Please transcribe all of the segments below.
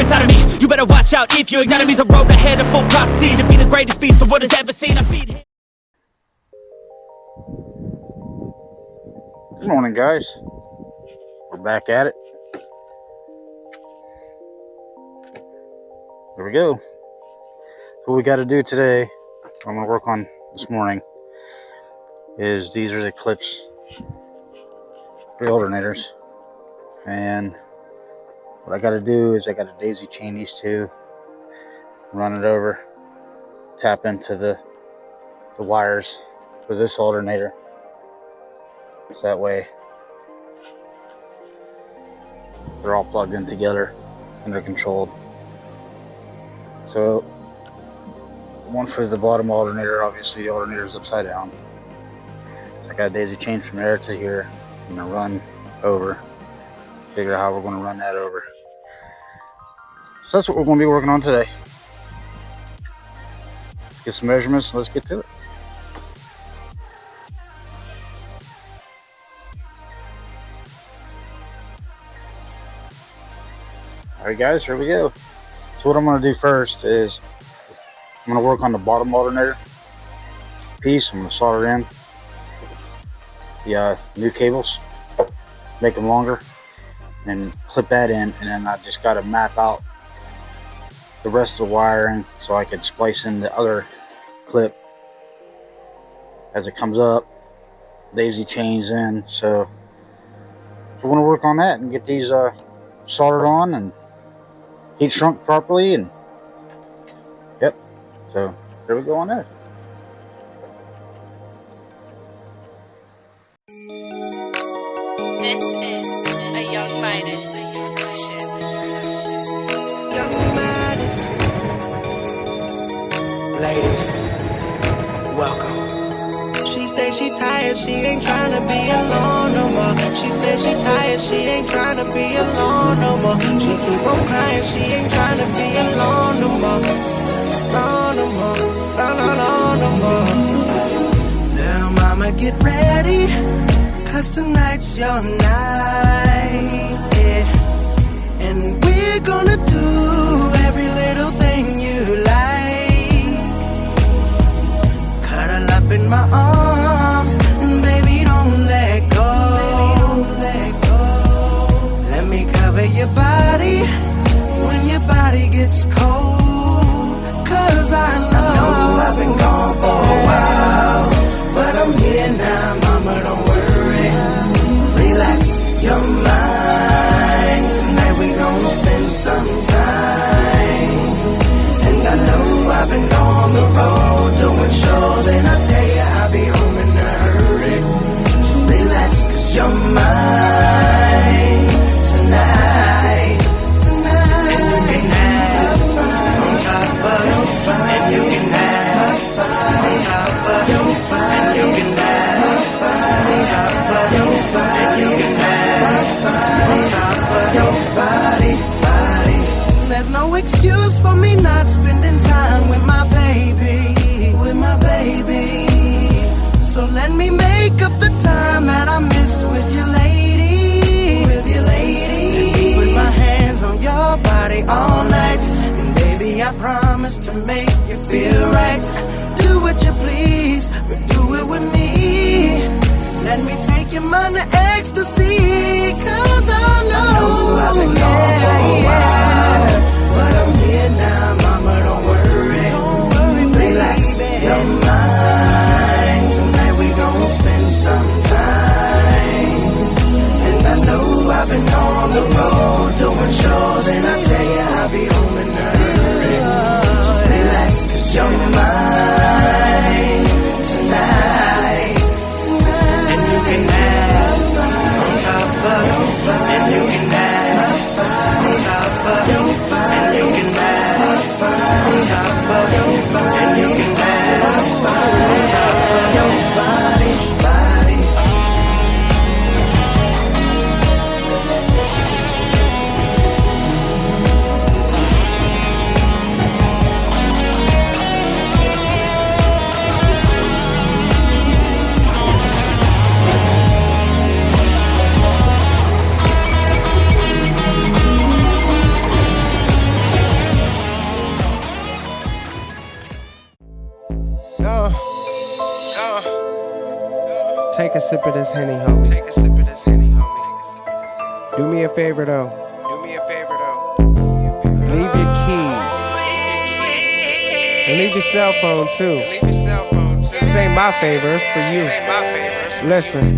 inside of me. You better watch out if you ignite me's a road ahead of full prophecy. To be the greatest beast the world has ever seen. I feed him. Good morning, guys. We're back at it. Here we go. So what we got to do today, what I'm going to work on this morning, is these are the clips for the alternators. And what I got to do is I got to daisy chain these two, run it over, tap into the wires for this alternator. So that way they're all plugged in together and they're controlled. So one for the bottom alternator, obviously the alternator is upside down. So I got a daisy chain from there to here. I'm gonna run over, figure out how we're gonna run that over. So that's what we're gonna be working on today. Let's get some measurements and let's get to it. Alright guys, here we go. So what I'm going to do first is I'm going to work on the bottom alternator piece. I'm going to solder in the new cables, make them longer, and clip that in, and then I just got to map out the rest of the wiring so I can splice in the other clip as it comes up, daisy chains in. So we're going to work on that and get these soldered on and heat shrunk properly, and yep, so there we go on there. This is a Young Midas production. Young Midas. Ladies, welcome. She say she tired, she ain't tryna be alone no more. She say she tired, she ain't tryna be alone no more. She keep on crying, she ain't tryna be alone no more. No more, no more. Now mama get ready, 'cause tonight's your night, yeah. And we're gonna do every little thing you like. Cuddle up in my arms, and baby don't let go. Let me cover your body when your body gets cold. 'Cause I know I've been gone for a while, but I'm here now, mama, don't worry. Relax your mind, tonight we gon' spend some time. And I know I've been on the road doing shows, and I tell you I'll be home in a hurry. Just relax, 'cause you're mine tonight. And you can have on top of your body. And you can have on top of your body. And you can have on top of your body. And you can have on top of your body. There's no excuse for me not spending time with my baby, with my baby. So let me make up the time that I missed with your lady, with your lady. Let me put my hands on your body all night, and baby I promise to make you feel right. Do what you please, but do it with me. Let me take your mind to ecstasy, 'cause I know I've been gone for a while, but I'm here now, mama, don't worry. Relax your mind, tonight we gon' spend some time. And I know I've been on the road doing shows, and I tell you I'll be home in a hurry. Just relax, 'cause you're mine tonight. And you can have on top sip of this Henny, homie. Take a sip of this Henny, homie. Do me a favor, though. Do me a favor, though. Leave your keys. And leave your cell phone, too. Leave your cell phone, too. This ain't my favor, it's for you. This ain't my favor. Listen.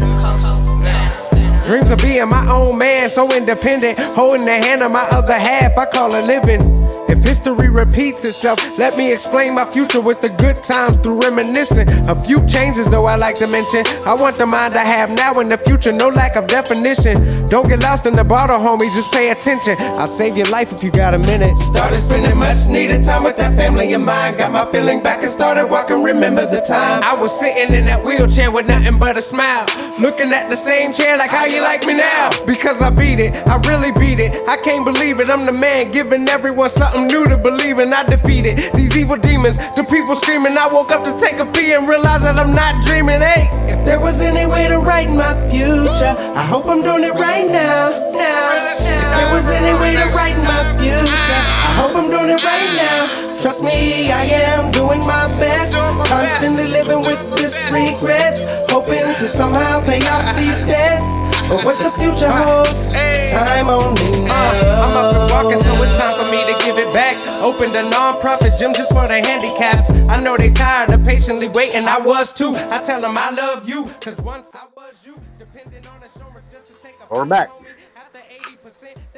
Dreams of being my own man, so independent. Holding the hand of my other half, I call it living. If history repeats itself, let me explain my future with the good times through reminiscing. A few changes though I like to mention. I want the mind I have now in the future, no lack of definition. Don't get lost in the bottle, homie, just pay attention. I'll save your life if you got a minute. Started spending much needed time with that family of mine. Got my feeling back and started walking, remember the time I was sitting in that wheelchair with nothing but a smile, looking at the same chair like, how you like me now? Because I beat it, I really beat it. I can't believe it, I'm the man, giving everyone something new to believe in. I defeated these evil demons, the people screaming. I woke up to take a pee and realize that I'm not dreaming. Hey, if there was any way to write my future, I hope I'm doing it right now. If there was any way to write my future, I hope I'm doing it right now. Trust me, I am doing my best, constantly living with this regrets, hoping to somehow pay off these debts. But what the future holds, time only knows. I'm up and walking, so it's time for me to give it back. Opened a non-profit gym just for the handicapped. I know they tired of patiently waiting, I was too. I tell them I love you, cause once I was you, depending on insurance just to take a. We're back.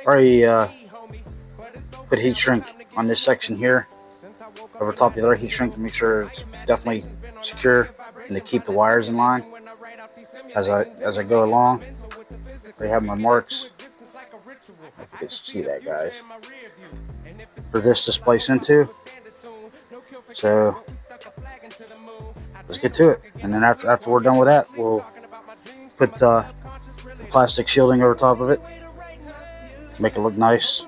Already put heat shrink on this section here. Over top of the other heat shrink to make sure it's definitely secure and to keep the wires in line as I go along. I have my marks. I hope you can see that, guys. For this to splice into. So let's get to it. And then after we're done with that, we'll put the plastic shielding over top of it. Make it look nice.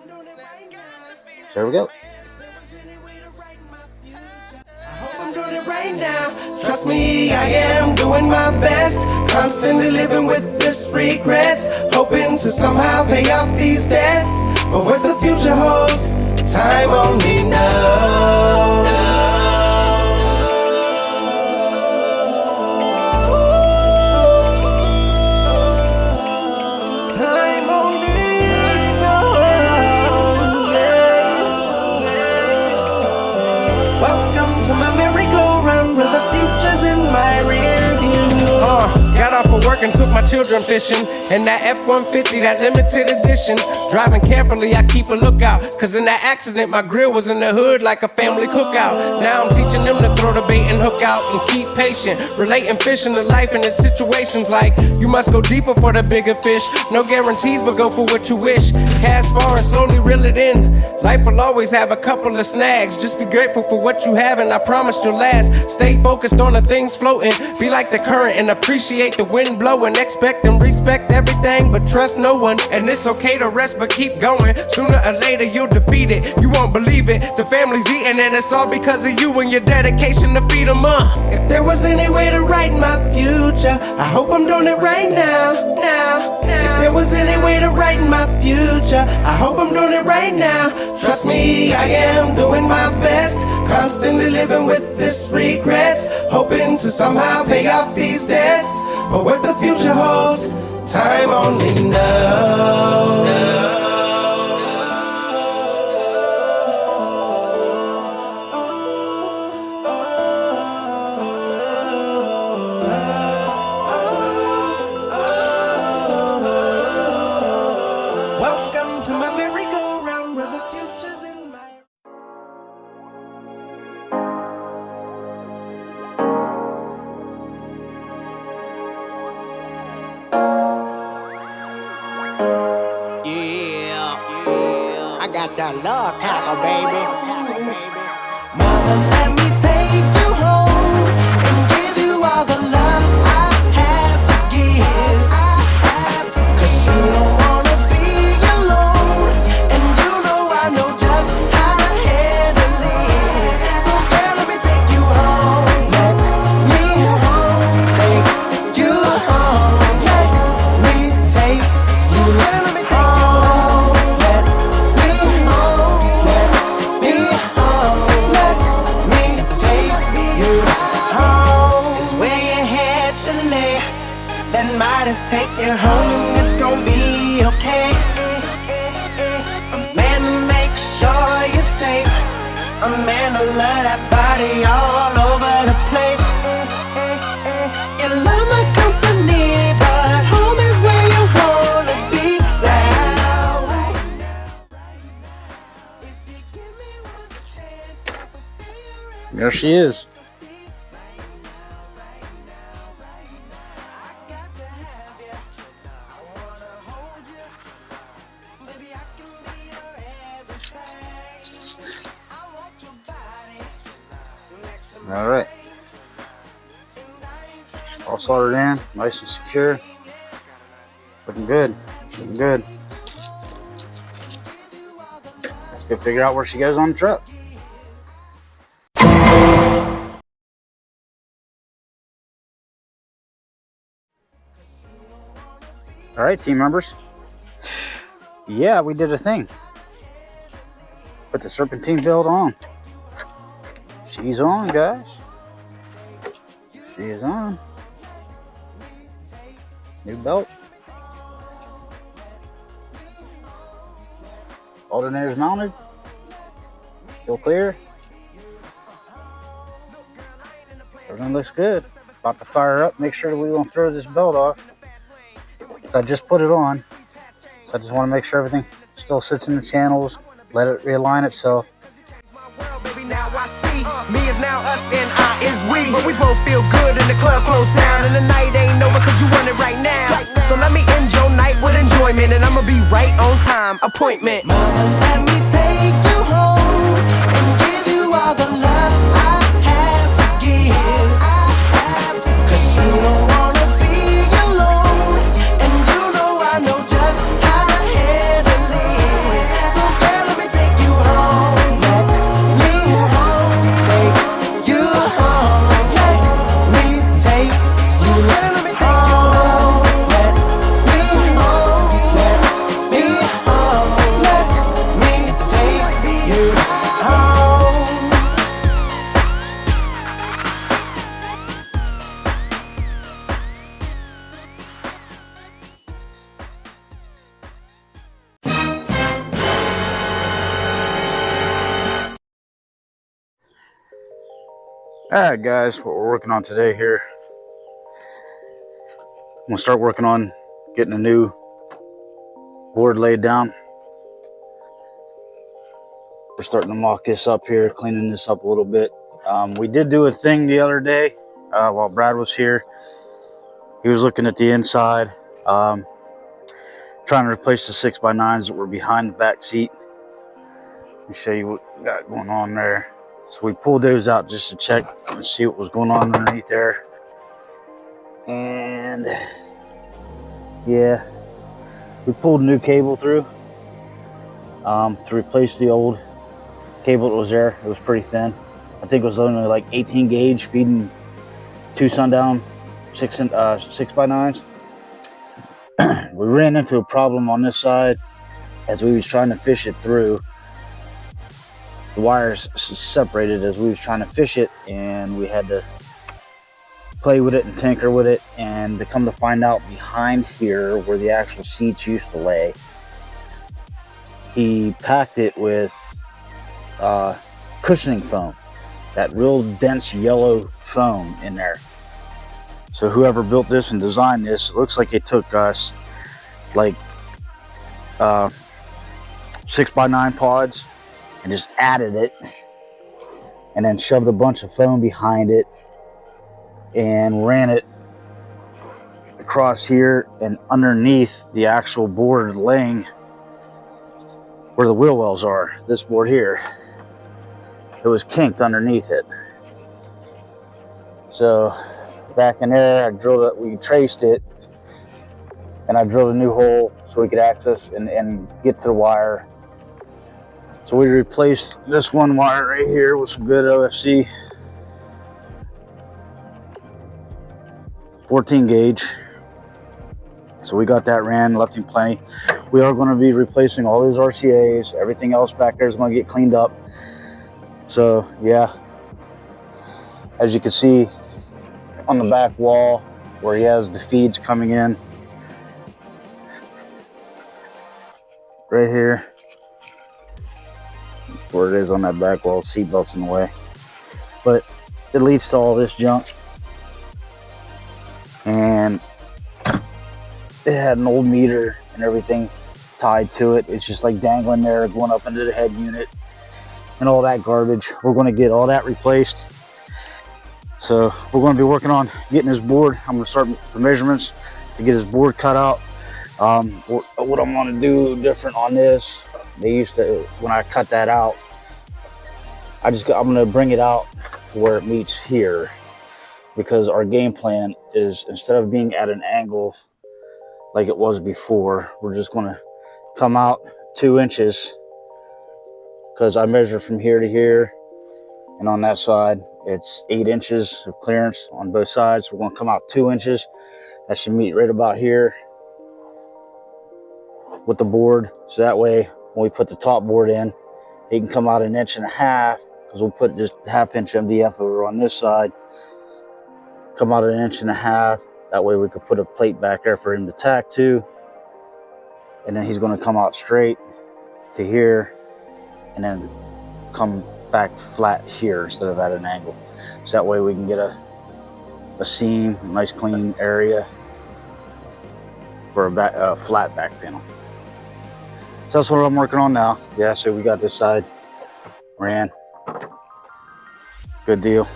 So there we go. Right now, trust me, I am doing my best, constantly living with this regrets, hoping to somehow pay off these debts. But what the future holds, time only knows. Time only knows. Welcome to my merry-go-round where the future's in my rear view. Got off of work and took my children fishing in that F-150, that limited edition. Driving carefully, I keep a lookout, cause in that accident my grill was in the hood like a family cookout. Now I'm teaching them to throw the bait and hook out and keep patient, relating fishing to life and in situations like you must go deeper for the bigger fish. No guarantees, but go for what you wish. Cast far and slowly reel it in. Life will always have a couple of snags. Just be grateful for what you have and I promise you'll last. Stay focused on the things floating, be like the current and appreciate the wind blowing. Expect and respect everything but trust no one. And it's okay to rest but keep going. Sooner or later you'll defeat it, you won't believe it. The family's eating and it's all because of you and your dedication to feed them up. If there was any way to write my future, I hope I'm doing it right now. If there was any way to write my future, I hope I'm doing it right now. Trust me, I am doing my best, constantly living with this regrets, hoping to somehow pay off these debts. But what the future holds, time only knows. Welcome to my merry-go-round where the future's in my... I got that love tackle, baby. Mama, let me take you home and give you all the love I have to give. 'Cause you don't wanna be alone, and you know I know just how to handle it. So girl, let me take you home. Let me home, take you home. Let me take you. Girl, let me take you home. Let me home. Let me home. Let me you home and it's gonna be okay. A man to make sure you're safe. A man to love that body all over the place. You love my company, but home is where you wanna be now. There she is. All right, all soldered in, nice and secure. Looking good, looking good. Let's go figure out where she goes on the truck. All right, team members. Yeah, we did a thing. Put the serpentine belt on. She's on, guys. She is on. New belt. Alternator's mounted. Still clear. Everything looks good. About to fire up. Make sure that we won't throw this belt off. So I just put it on. So I just want to make sure everything still sits in the channels. Let it realign itself. Now I see me is now us and I is we. But we both feel good and the club closed down. And the night ain't over cause you want it right now. So let me end your night with enjoyment. And I'ma be right on time. Appointment. Mama, let me take you home and give you all the love I have to give. Cause you don't wanna be alone. And you know I know just how to handle it. So girl, let me take you home. Alright guys, what we're working on today here. I'm going to start working on getting a new board laid down. We're starting to mock this up here, cleaning this up a little bit. We did do a thing the other day while Brad was here. He was looking at the inside, trying to replace the 6x9s that were behind the back seat. Let me show you what we got going on there. So we pulled those out just to check and see what was going on underneath there. And yeah, we pulled a new cable through to replace the old cable that was there. It was pretty thin. I think it was only like 18 gauge feeding 2 sundown 6x9s. We ran into a problem on this side as we was trying to fish it through. The wires separated as we was trying to fish it, and we had to play with it and tinker with it. And to come to find out, behind here where the actual seats used to lay, he packed it with cushioning foam, that real dense yellow foam in there. So whoever built this and designed this, it looks like it took us like 6x9 pods and just added it and then shoved a bunch of foam behind it and ran it across here and underneath the actual board laying where the wheel wells are. This board here, it was kinked underneath it. So back in there, I drilled it, we traced it, and I drilled a new hole so we could access and get to the wire. So we replaced this one wire right here with some good OFC 14 gauge. So we got that ran, left him plenty. We are going to be replacing all these RCAs. Everything else back there is going to get cleaned up. So yeah, as you can see on the back wall where he has the feeds coming in, right here, where it is on that back wall. Seatbelt's in the way, but it leads to all this junk. And it had an old meter and everything tied to it. It's just like dangling there, going up into the head unit and all that garbage. We're going to get all that replaced. So we're going to be working on getting his board. I'm going to start the measurements to get his board cut out. What I'm going to do different on this, they used to, when I cut that out, I'm going to bring it out to where it meets here, because our game plan is, instead of being at an angle like it was before, we're just going to come out 2 inches, because I measure from here to here, and on that side it's 8 inches of clearance on both sides. We're going to come out 2 inches. That should meet right about here with the board, so that way when we put the top board in, it can come out 1.5 inches, because we'll put just 1/2 inch MDF over on this side, come out 1.5 inches. That way we could put a plate back there for him to tack to, and then he's going to come out straight to here and then come back flat here instead of at an angle. So that way we can get a seam, a nice clean area for a flat back panel. So that's what I'm working on now. Yeah, so we got this side ran. Good deal.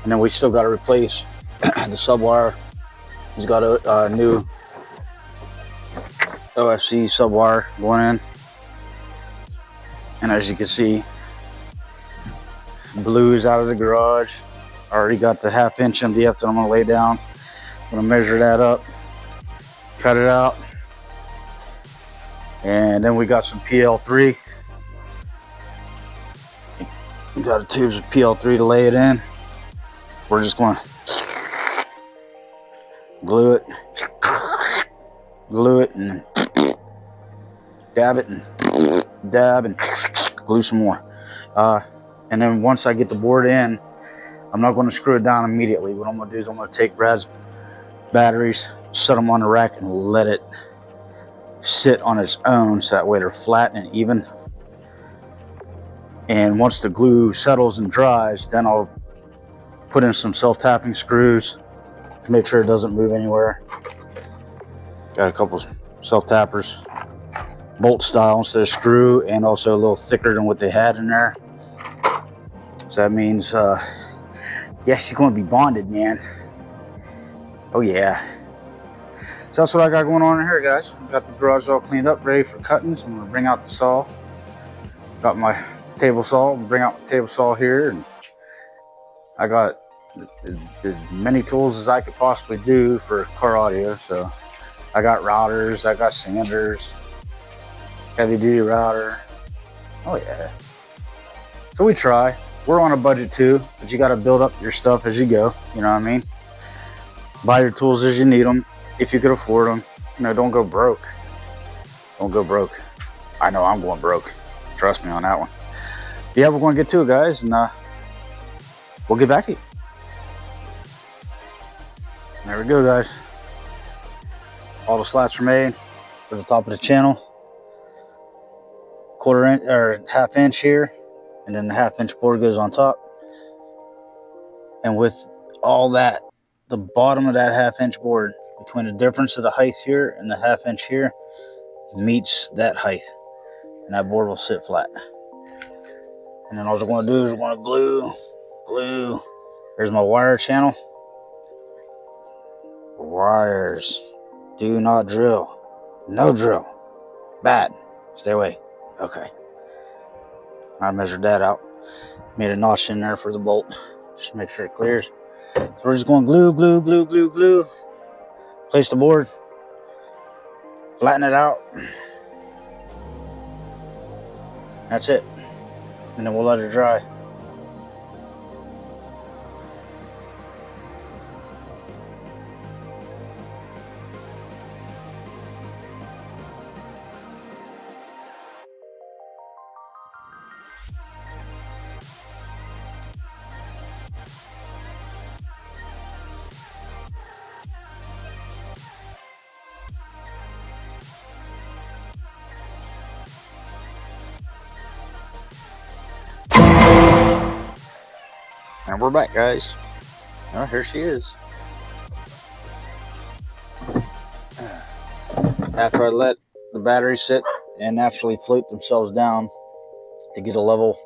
And then we still got to replace the sub wire. He's got a new OFC sub wire going in. And as you can see, blue is out of the garage. I already got the 1/2 inch MDF that I'm going to lay down. I'm going to measure that up, cut it out. And then we got some PL3. We got a tubes of PL3 to lay it in. We're just going to glue it, and dab it, and dab, and glue some more. And then once I get the board in, I'm not going to screw it down immediately. What I'm going to do is I'm going to take Brad's batteries, set them on the rack, and let it sit on its own, so that way they're flat and even. And once the glue settles and dries, then I'll put in some self-tapping screws to make sure it doesn't move anywhere. Got a couple self-tappers, bolt style instead of screw, and also a little thicker than what they had in there. So that means, yes, you're going to be bonded, man. Oh yeah. So that's what I got going on in here, guys. Got the garage all cleaned up, ready for cutting. So I'm going to bring out the saw. Got my table saw. Bring out my table saw here, and I got as many tools as I could possibly do for car audio. So I got routers, I got sanders, heavy duty router. Oh yeah. So we try. We're on a budget too, but you got to build up your stuff as you go. You know what I mean? Buy your tools as you need them, if you could afford them. You know, don't go broke. Don't go broke. I know I'm going broke. Trust me on that one. Yeah, we're going to get to it, guys, and we'll get back to you. There we go, guys. All the slats are made for the top of the channel. 1/4 inch or 1/2 inch here, and then the 1/2 inch board goes on top. And with all that, the bottom of that 1/2 inch board, between the difference of the height here and the 1/2 inch here, meets that height, and that board will sit flat. And then all we're going to do is we're going to glue. There's my wire channel. Wires. Do not drill. No drill. Bad. Stay away. Okay. I measured that out. Made a notch in there for the bolt. Just make sure it clears. So we're just going glue. Place the board. Flatten it out. That's it. And then we'll let it dry. And we're back, guys. Oh, here she is. After I let the batteries sit and naturally float themselves down to get a level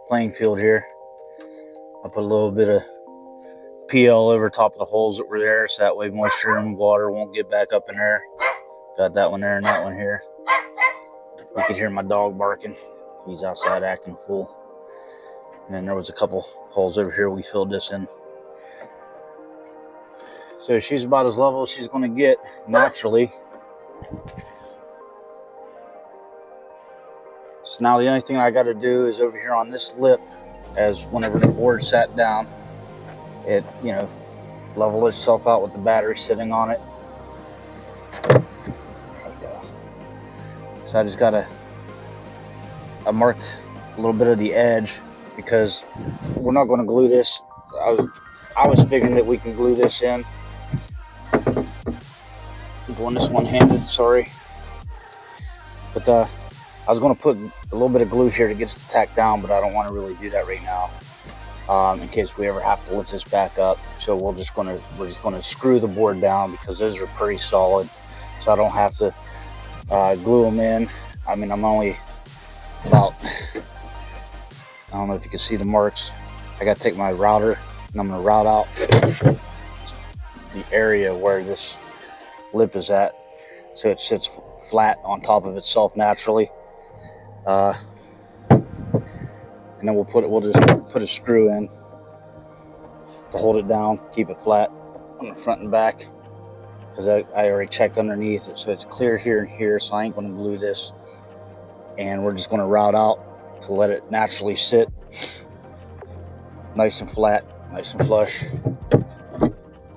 playing field here, I put a little bit of PL over top of the holes that were there, so that way moisture and water won't get back up in there. Got that one there and that one here. You can hear my dog barking. He's outside acting a fool. And then there was a couple holes over here we filled this in. So she's about as level as she's going to get naturally. So now the only thing I got to do is over here on this lip, as whenever the board sat down, it, you know, level itself out with the battery sitting on it. There we go. So I just got to, I marked a little bit of the edge because we're not going to glue this. I was figuring that we can glue this in. I'm doing this one-handed, sorry. But I was going to put a little bit of glue here to get it to tack down, but I don't want to really do that right now, in case we ever have to lift this back up. So we're just going to screw the board down because those are pretty solid. So I don't have to glue them in. I mean, I'm only about, I don't know if you can see the marks. I got to take my router and I'm going to route out the area where this lip is at, so it sits flat on top of itself naturally. And then we'll just put a screw in to hold it down, keep it flat on the front and back, because I already checked underneath it, so it's clear here and here, so I ain't going to glue this. And we're just going to route out to let it naturally sit nice and flat, nice and flush.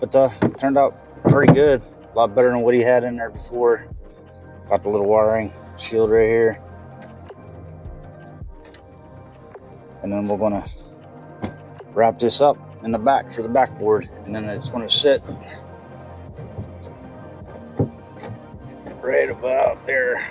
But it turned out pretty good, a lot better than what he had in there before. Got the little wiring shield right here. And then we're going to wrap this up in the back for the backboard, and then it's going to sit right about there.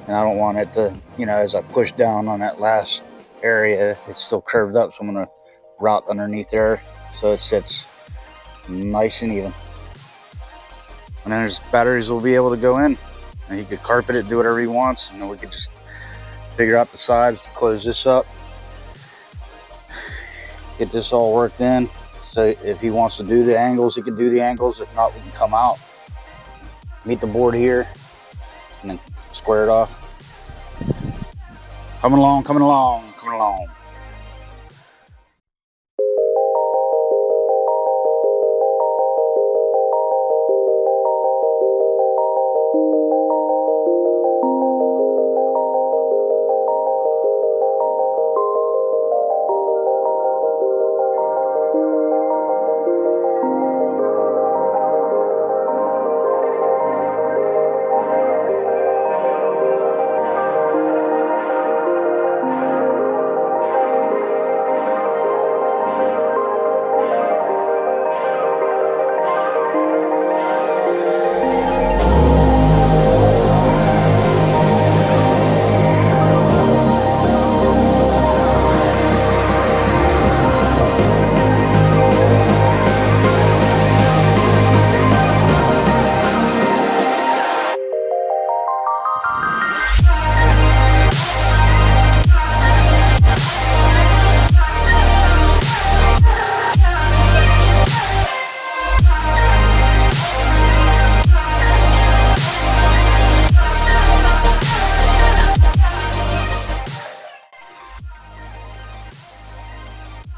And I don't want it to, you know, as I push down on that last area, it's still curved up, so I'm going to route underneath there so it sits nice and even. And then there's batteries will be able to go in, and he could carpet it, do whatever he wants, and then we could just figure out the sides, close this up, get this all worked in. So if he wants to do the angles, he can do the angles. If not, we can come out, meet the board here, and then square it off. Coming along, coming along, coming along.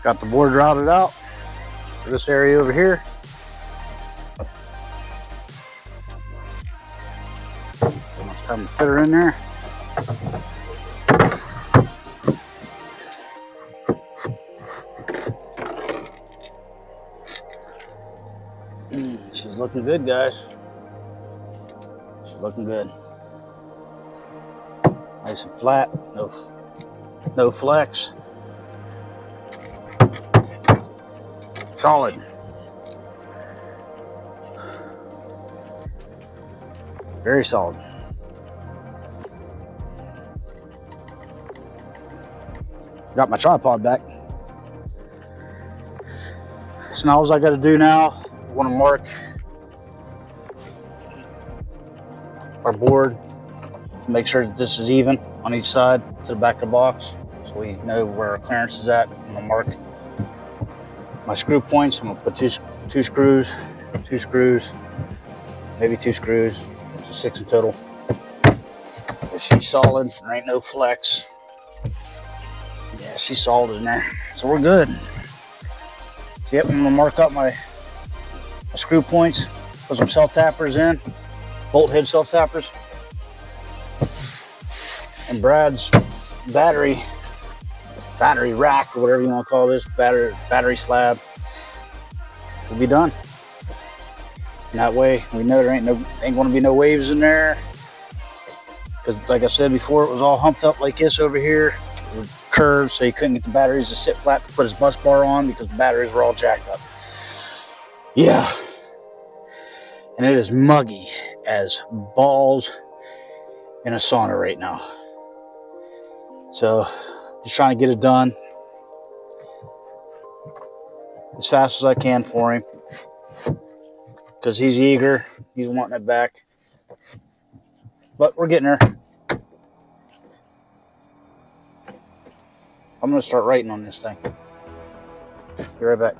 Got the board routed out for this area over here. Almost time to fit her in there. She's looking good, guys. She's looking good. Nice and flat, no flex. Solid. Very solid. got my tripod back. So now all I got to do now, I want to mark our board, make sure that this is even on each side to the back of the box, so we know where our clearance is at. I'm gonna mark my screw points. I'm gonna put two screws, maybe two screws, so 6 in total. If she's solid, there ain't no flex. Yeah, she's solid in there, so we're good. So yep, I'm gonna mark up my screw points, put some self-tappers in, bolt head self-tappers, and Brad's battery rack, or whatever you want to call this, battery slab, will be done. And that way we know there ain't going to be no waves in there, because like I said before, it was all humped up like this over here. It was curved, so you couldn't get the batteries to sit flat to put his bus bar on, because the batteries were all jacked up. Yeah, and it is muggy as balls in a sauna right now. So just trying to get it done as fast as I can for him, because he's eager, he's wanting it back, but we're getting there. I'm going to start writing on this thing. Be right back.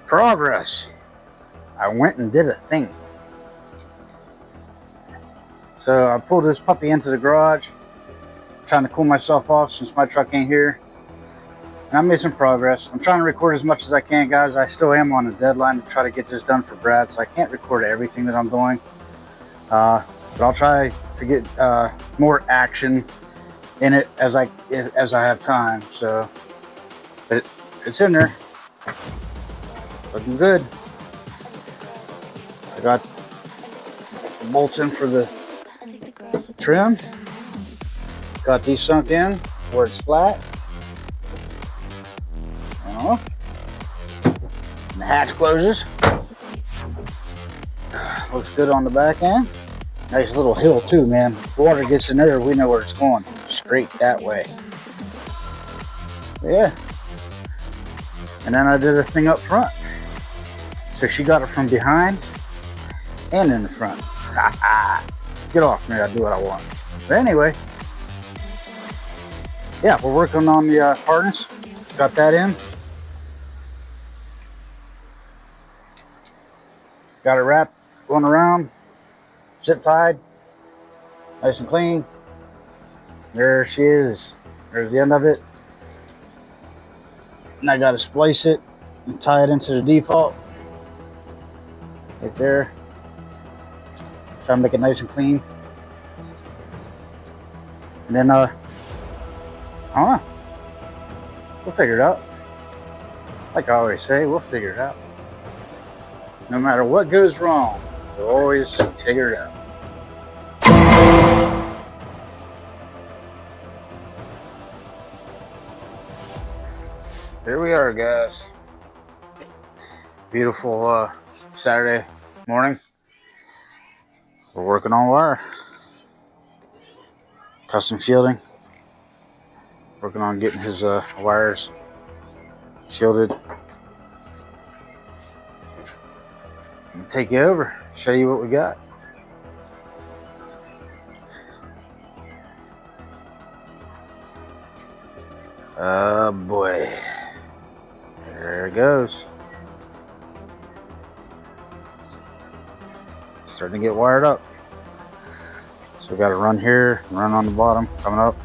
Progress. I went and did a thing. So I pulled this puppy into the garage, trying to cool myself off since my truck ain't here. And I made some progress. I'm trying to record as much as I can, guys. I still am on a deadline to try to get this done for Brad, so I can't record everything that I'm doing. But I'll try to get more action in it as I have time. So, but it's in there, looking good. I got the bolts in for the trim. Got these sunk in where it's flat. And the hatch closes. Looks good on the back end. Nice little hill too, man. If the water gets in there, we know where it's going. Straight that way. Yeah. And then I did a thing up front. So she got it from behind and in the front. Get off me, I do what I want. But anyway, yeah, we're working on the harness. Got that in. Got it wrapped, going around, zip tied, nice and clean. There she is. There's the end of it. And I got to splice it and tie it into the default. Right there. Try to make it nice and clean. And then, I don't know. We'll figure it out. Like I always say, we'll figure it out. No matter what goes wrong, we'll always figure it out. Here we are, guys. Beautiful Saturday morning. We're working on wire. Custom fielding. Working on getting his wires shielded. I'll take you over, show you what we got. Oh boy. There it goes. Starting to get wired up. So we got to run here, run on the bottom, coming up,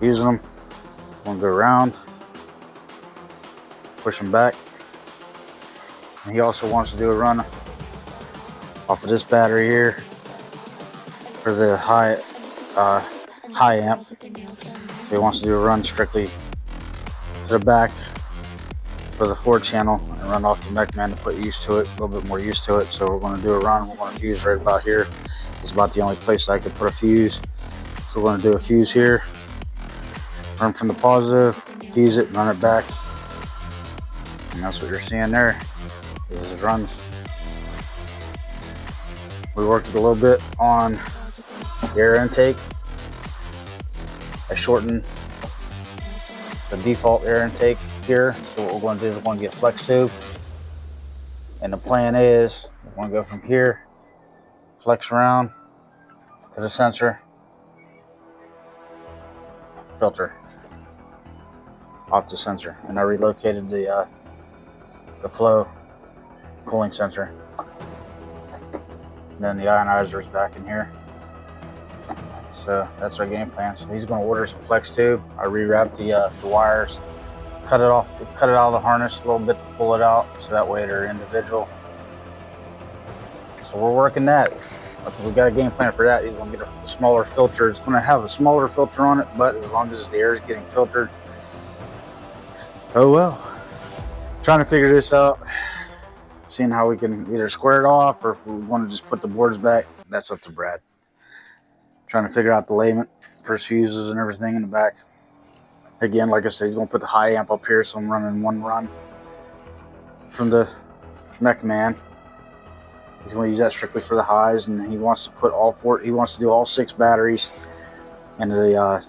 using them. Want to go around, push them back. And he also wants to do a run off of this battery here for the high amp. So he wants to do a run strictly to the back for the 4-channel and run off the mech man to put used to it, a little bit more used to it. So we're going to do a run. We're going to fuse right about here. It's about the only place I could put a fuse. So we're going to do a fuse here. Run from the positive, fuse it, run it back. And that's what you're seeing there. This is runs. We worked a little bit on the air intake. I shortened the default air intake here. So what we're going to do is we're going to get flex tube. And the plan is we're going to go from here, flex around to the sensor, filter off the sensor. And I relocated the flow cooling sensor. And then the ionizer is back in here. So that's our game plan. So he's going to order some flex tube. I rewrapped the wires, cut it out of the harness a little bit to pull it out, so that way they're individual. So we're working that. We got a game plan for that. He's going to get a smaller filter. It's going to have a smaller filter on it, but as long as the air is getting filtered. Oh well. Trying to figure this out. Seeing how we can either square it off, or if we want to just put the boards back. That's up to Brad. Trying to figure out the layment for his fuses and everything in the back. Again, like I said, he's going to put the high amp up here, so I'm running one run from the Mech Man. He's going to use that strictly for the highs, and he wants to put he wants to do all 6 batteries and the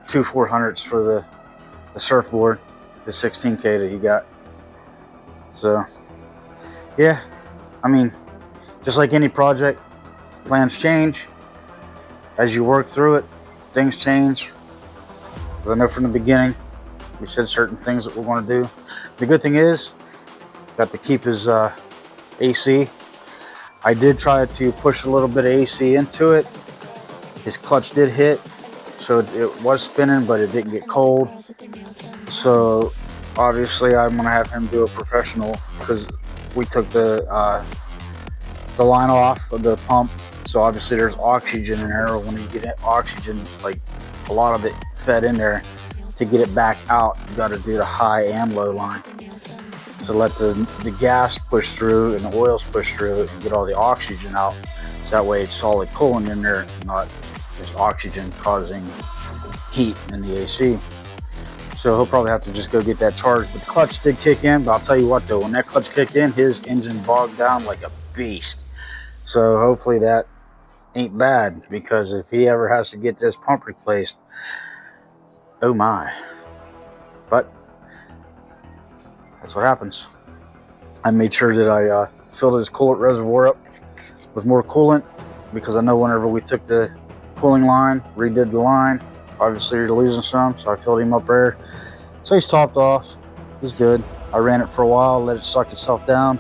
2 400s for the surfboard, the 16K that you got. So yeah, I mean, just like any project, plans change. As you work through it, things change. I know from the beginning, we said certain things that we're going to do. The good thing is, got to keep his AC. I did try to push a little bit of AC into it. His clutch did hit, so it was spinning, but it didn't get cold. So obviously I'm going to have him do a professional, because we took the line off of the pump. So obviously there's oxygen in there. When you get oxygen, like a lot of it fed in there, to get it back out, you got to do the high and low line to let the gas push through and the oils push through and get all the oxygen out. So that way it's solid coolant in there, not just oxygen causing heat in the AC. So he'll probably have to just go get that charged. But the clutch did kick in. But I'll tell you what though, when that clutch kicked in, his engine bogged down like a beast. So hopefully that ain't bad, because if he ever has to get this pump replaced, oh my. But that's what happens. I made sure that I filled his coolant reservoir up with more coolant, because I know whenever we took the cooling line, redid the line, obviously you're losing some, so I filled him up there. So he's topped off. He's good. I ran it for a while, let it suck itself down.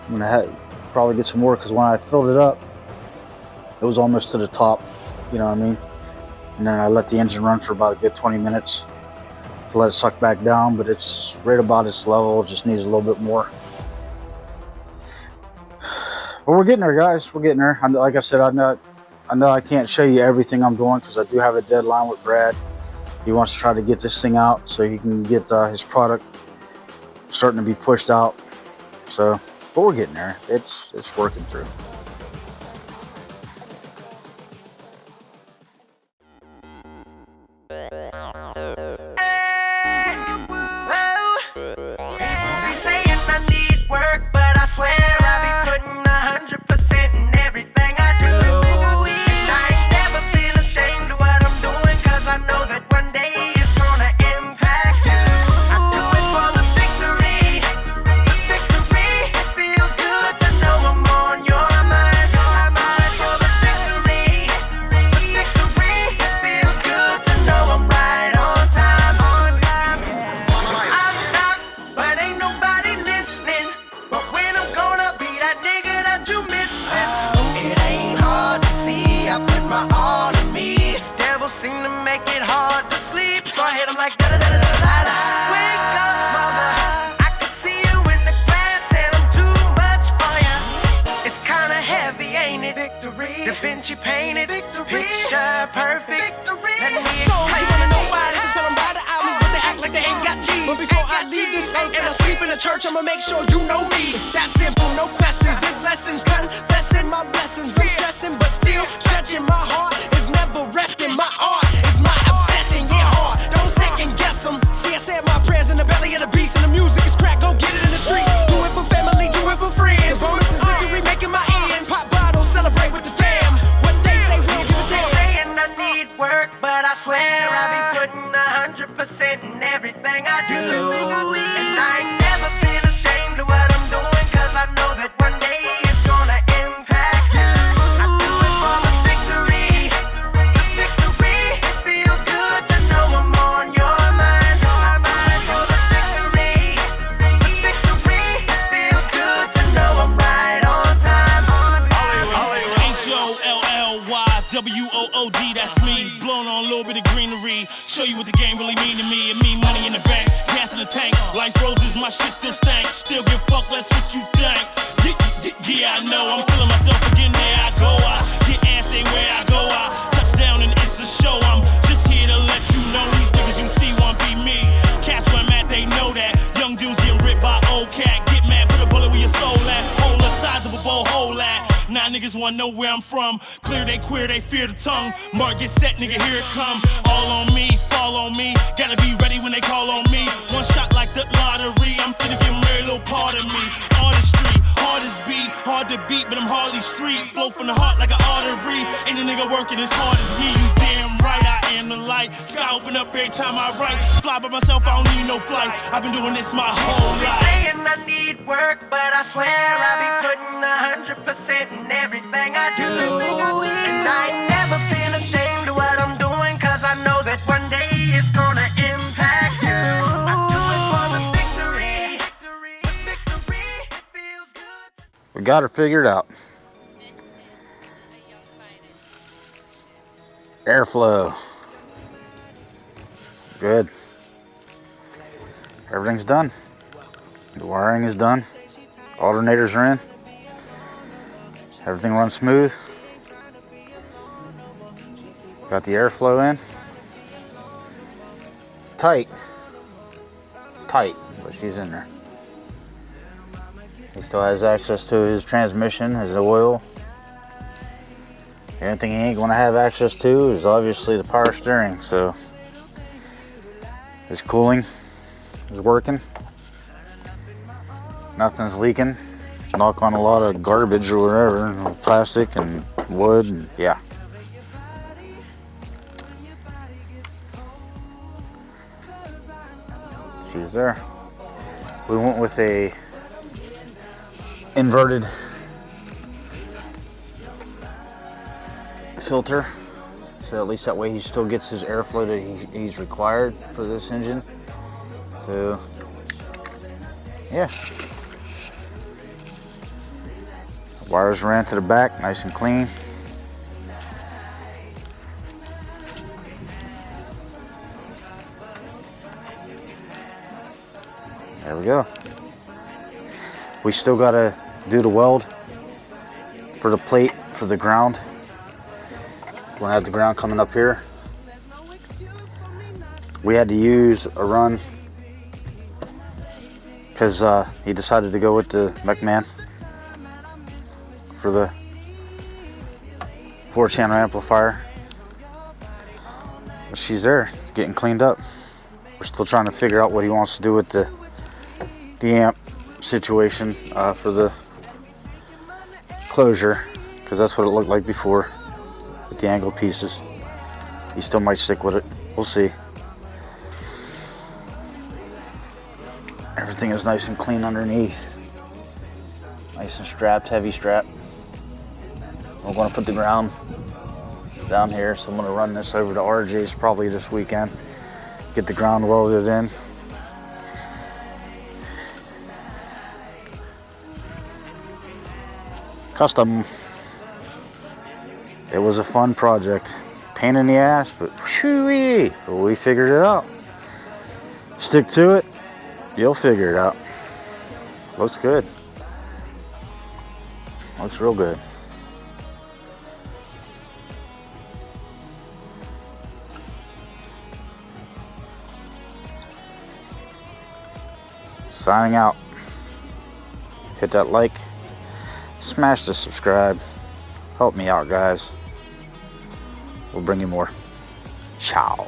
I'm gonna probably get some more, because when I filled it up, it was almost to the top, you know what I mean? And then I let the engine run for about a good 20 minutes to let it suck back down, but it's right about its level. It just needs a little bit more. But we're getting there, guys. We're getting there. Like I said, I know I can't show you everything I'm doing, because I do have a deadline with Brad. He wants to try to get this thing out so he can get his product starting to be pushed out. So, but we're getting there. It's working through. I'ma make sure you know me. It's that simple, no questions. This lesson's confessing my blessings. I'm stressing, but still stretching. My heart is never resting. My art is my obsession. Yeah, hard. Don't second guess them. See, I said my prayers in the belly of the beast, and the music is crack. Go get it in the street. Do it for family, do it for friends. The bonus is victory, making my ends. Pop bottles, celebrate with the fam. What they say, we'll give a damn. Saying I need work, but I swear 100% in everything I do. And I ain't never been ashamed of what I'm doing, cause I know that one day it's gonna impact you. I do it for the victory. The victory, it feels good to know I'm on your mind. I'm on for the victory. The victory, it feels good to know I'm right on time. HOLLYWOOD, that's me. Blowing on a little bit of greenery. Show you what the game really mean to me. It mean money in the bank, gas in the tank. Life roses, my shit still stank. Still give fuck, that's what you think. Yeah, I know, I'm feeling myself again. There I go, I get ass everywhere I go. I touch down and it's a show. I'm just here to let you know these niggas you see won't be me. Cats where I'm at, they know that. Young dudes getting ripped by old cat. Get mad, put a bullet where your soul at. Hole the size of a blowhole at. Now niggas wanna know where I'm from. Clear, they queer, they fear the tongue. Mark get set, nigga, here it come. All on me, fall on me. Gotta be ready when they call on me. One shot like the lottery. I'm finna give them every little part of me. Artistry, hard as beat, hard to beat, but I'm hardly street. Flow from the heart like an artery. Ain't a nigga working as hard as me. You damn right, I am the light. Sky open up every time I write. Fly by myself, I don't need no flight. I've been doing this my whole life. Saying I need work, but I swear I be putting 100% in everything I do. And I ain't never been ashamed of what I'm doing, cause I know that one day it's gonna impact you. I do it for the victory. The victory, it feels good. We got her figured out. Airflow. Good. Everything's done. The wiring is done. Alternators are in. Everything runs smooth. Got the airflow in. Tight, but she's in there. He still has access to his transmission, his oil. The only thing he ain't gonna have access to is obviously the power steering, so his cooling is working. Nothing's leaking. Knock on a lot of garbage or whatever, plastic and wood, and yeah. She's there. We went with a inverted filter, so at least that way he still gets his airflow that he's required for this engine. So yeah, wires ran to the back, nice and clean. There we go. We still gotta do the weld for the plate for the ground. We're gonna have the ground coming up here. We had to use a run because he decided to go with the McMahon for the 4-channel amplifier. But she's there, it's getting cleaned up. We're still trying to figure out what he wants to do with the amp situation for the closure, because that's what it looked like before with the angle pieces. He still might stick with it, we'll see. Everything is nice and clean underneath, nice and strapped, heavy strap. We're going to put the ground down here, so I'm going to run this over to RJ's probably this weekend, get the ground welded in. Custom. It was a fun project. Pain in the ass, but whoo-wee, but we figured it out. Stick to it, you'll figure it out. Looks good. Looks real good. Signing out. Hit that like. Smash the subscribe. Help me out, guys. We'll bring you more. Ciao.